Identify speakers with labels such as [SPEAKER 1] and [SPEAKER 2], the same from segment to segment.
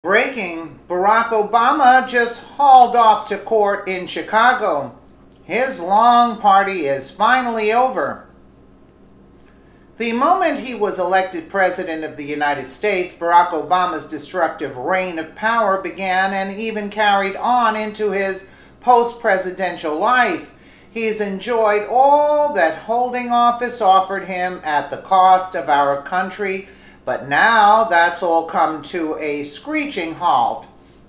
[SPEAKER 1] Breaking, Barack Obama just hauled off to court in Chicago. His long party is finally over. The moment he was elected President of the United States, Barack Obama's destructive reign of power began and even carried on into his post-presidential life. He's enjoyed all that holding office offered him at the cost of our country, but now that's all come to a screeching halt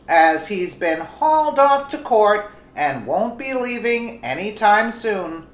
[SPEAKER 1] as he's been hauled off to court and won't be leaving anytime soon.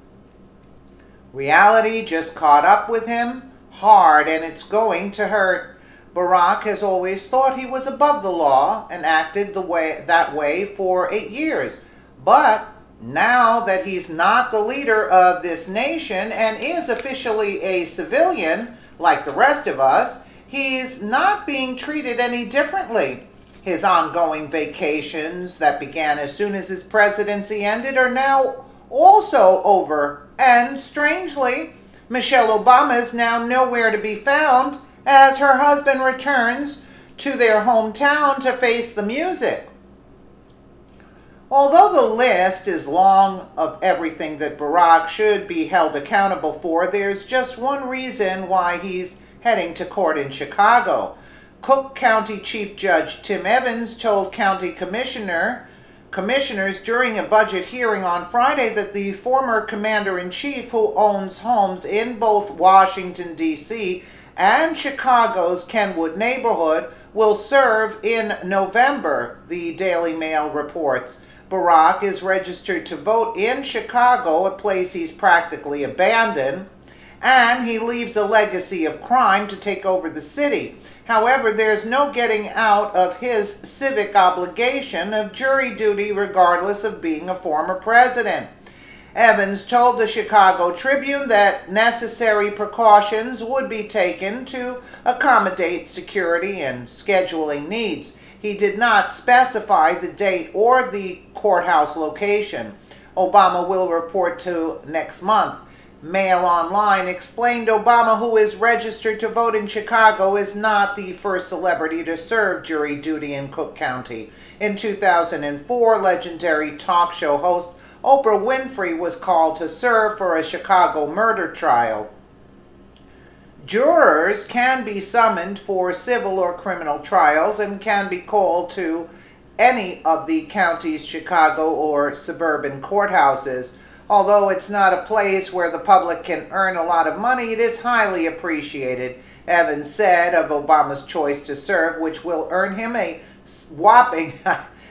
[SPEAKER 1] Reality just caught up with him hard, and it's going to hurt. Barack has always thought he was above the law and acted that way for 8 years. But now that he's not the leader of this nation and is officially a civilian like the rest of us, he's not being treated any differently. His ongoing vacations that began as soon as his presidency ended are now also over. And strangely, Michelle Obama is now nowhere to be found as her husband returns to their hometown to face the music. Although the list is long of everything that Barack should be held accountable for, there's just one reason why he's heading to court in Chicago. Cook County Chief Judge Tim Evans told county commissioners during a budget hearing on Friday that the former commander-in-chief, who owns homes in both Washington, D.C. and Chicago's Kenwood neighborhood, will serve in November, the Daily Mail reports. Barack is registered to vote in Chicago, a place he's practically abandoned, and he leaves a legacy of crime to take over the city. However, there's no getting out of his civic obligation of jury duty regardless of being a former president. Evans told the Chicago Tribune that necessary precautions would be taken to accommodate security and scheduling needs. He did not specify the date or the courthouse location. Obama will report to next month. Mail Online explained Obama, who is registered to vote in Chicago, is not the first celebrity to serve jury duty in Cook County. In 2004, legendary talk show host Oprah Winfrey was called to serve for a Chicago murder trial. Jurors can be summoned for civil or criminal trials and can be called to any of the county's Chicago or suburban courthouses. Although it's not a place where the public can earn a lot of money, it is highly appreciated, Evans said of Obama's choice to serve, which will earn him a whopping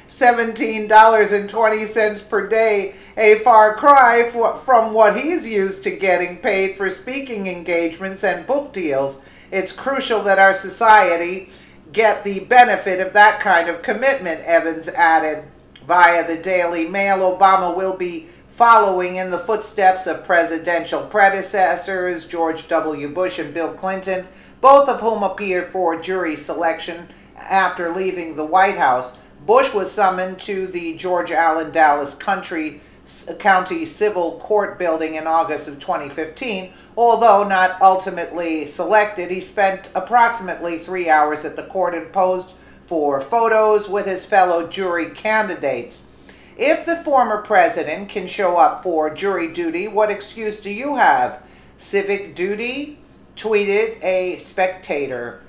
[SPEAKER 1] $17.20 per day, a far cry from what he's used to getting paid for speaking engagements and book deals. It's crucial that our society get the benefit of that kind of commitment, Evans added. Via the Daily Mail, Obama will be following in the footsteps of presidential predecessors George W. Bush and Bill Clinton, both of whom appeared for jury selection after leaving the White House. Bush was summoned to the George Allen Dallas County Civil Court building in August of 2015. Although not ultimately selected, he spent approximately 3 hours at the court and posed for photos with his fellow jury candidates. If the former president can show up for jury duty, what excuse do you have? Civic duty? Tweeted a spectator.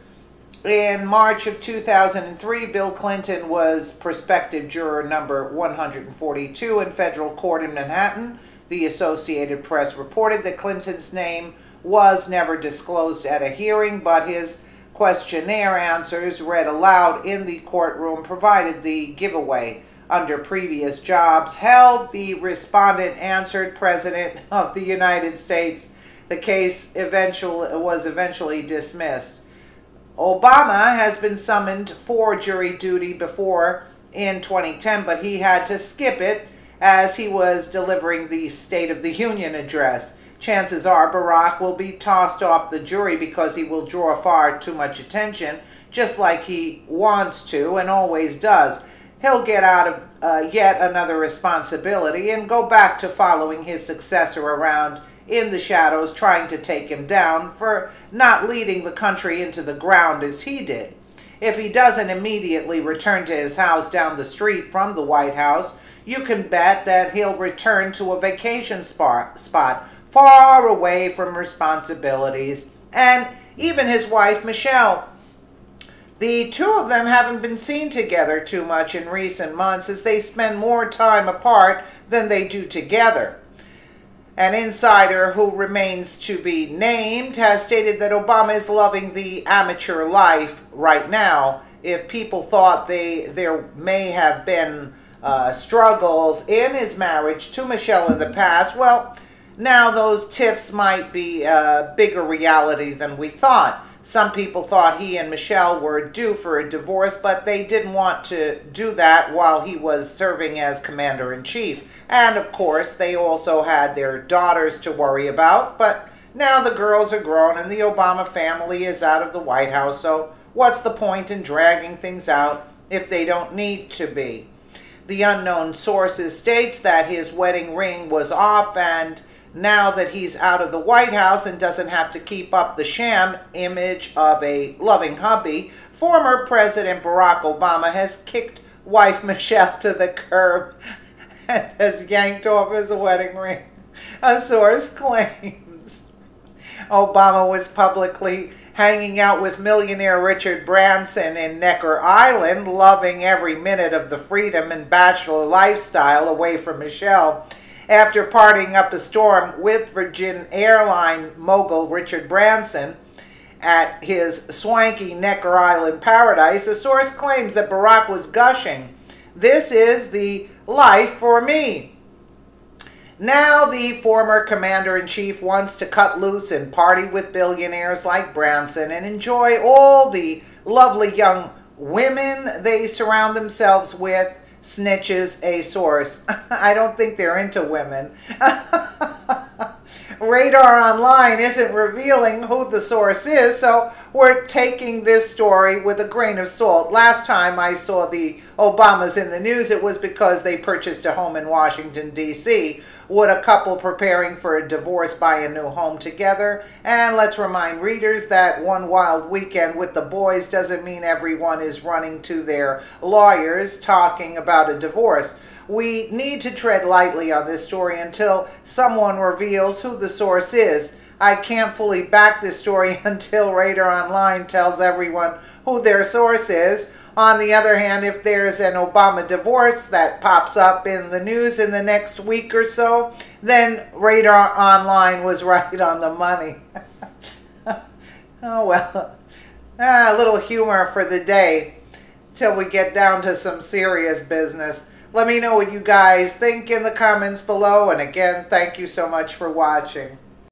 [SPEAKER 1] In March of 2003, Bill Clinton was prospective juror number 142 in federal court in Manhattan. The Associated Press reported that Clinton's name was never disclosed at a hearing, but his questionnaire answers read aloud in the courtroom provided the giveaway. Under previous jobs held, the respondent answered President of the United States. The case was eventually dismissed. Obama has been summoned for jury duty before in 2010, but he had to skip it as he was delivering the State of the Union address. Chances are Barack will be tossed off the jury because he will draw far too much attention, just like he wants to and always does. He'll get out of yet another responsibility and go back to following his successor around in the shadows, trying to take him down for not leading the country into the ground as he did. if he doesn't immediately return to his house down the street from the White House, you can bet that he'll return to a vacation spot far away from responsibilities, and even his wife, Michelle. The two of them haven't been seen together too much in recent months, as they spend more time apart than they do together. An insider who remains to be named has stated that Obama is loving the amateur life right now. If people thought there may have been struggles in his marriage to Michelle in the past, well, now those tiffs might be a bigger reality than we thought. Some people thought he and Michelle were due for a divorce, but they didn't want to do that while he was serving as commander-in-chief. And of course, they also had their daughters to worry about, but now the girls are grown and the Obama family is out of the White House, so what's the point in dragging things out if they don't need to be? The unknown sources states that his wedding ring was off, and now that he's out of the White House and doesn't have to keep up the sham image of a loving hubby, former President Barack Obama has kicked wife Michelle to the curb and has yanked off his wedding ring, a source claims. Obama was publicly hanging out with millionaire Richard Branson in Necker Island, loving every minute of the freedom and bachelor lifestyle away from Michelle. After partying up a storm with Virgin Airline mogul Richard Branson at his swanky Necker Island paradise, a source claims that Barack was gushing, "This is the life for me." Now the former commander-in-chief wants to cut loose and party with billionaires like Branson and enjoy all the lovely young women they surround themselves with, snitches a source. I don't think they're into women. Radar Online isn't revealing who the source is, so we're taking this story with a grain of salt. Last time I saw the Obamas in the news, it was because they purchased a home in Washington, D.C. Would a couple preparing for a divorce buy a new home together? And let's remind readers that one wild weekend with the boys doesn't mean everyone is running to their lawyers talking about a divorce. We need to tread lightly on this story until someone reveals who the source is. I can't fully back this story until Radar Online tells everyone who their source is. On the other hand, if there's an Obama divorce that pops up in the news in the next week or so, then Radar Online was right on the money. Oh well, a little humor for the day till we get down to some serious business. Let me know what you guys think in the comments below, and again, thank you so much for watching.